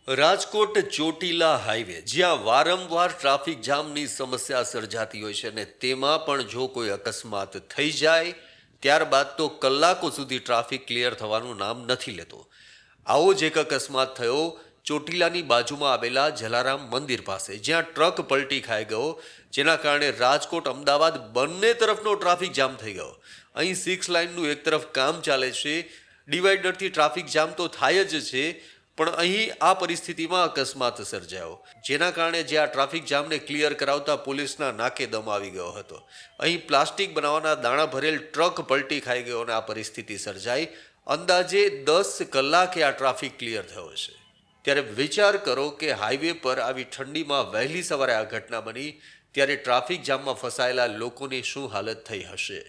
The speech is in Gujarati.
રાજકોટ ચોટીલા હાઈવે જ્યાં વારંવાર ટ્રાફિક જામની સમસ્યા સર્જાતી હોય છે અને તેમાં પણ જો કોઈ અકસ્માત થઈ જાય ત્યારબાદ તો કલાકો સુધી ટ્રાફિક ક્લિયર થવાનું નામ નથી લેતો. આવો જ એક અકસ્માત થયો ચોટીલાની બાજુમાં આવેલા જલારામ મંદિર પાસે, જ્યાં ટ્રક પલટી ખાઈ ગયો, જેના કારણે રાજકોટ અમદાવાદ બંને તરફનો ટ્રાફિક જામ થઈ ગયો. અહીં 6 લાઇનનું એક તરફ કામ ચાલે છે, ડિવાઈડરથી ટ્રાફિક જામ તો થાય જ છે, પણ અહીં આ પરિસ્થિતિમાં અકસ્માત સર્જાયો, જેના કારણે જે આ ટ્રાફિક જામને ક્લિયર કરાવતા પોલીસના નાકે દમ આવી ગયો હતો. અહીં પ્લાસ્ટિક બનાવવાના દાણા ભરેલ ટ્રક પલટી ખાઈ ગયો અને આ પરિસ્થિતિ સર્જાઈ. અંદાજે 10 કલાકે આ ટ્રાફિક ક્લિયર થયો છે. ત્યારે વિચાર કરો કે હાઈવે પર આવી ઠંડીમાં વહેલી સવારે આ ઘટના બની, ત્યારે ટ્રાફિક જામમાં ફસાયેલા લોકોની શું હાલત થઈ હશે.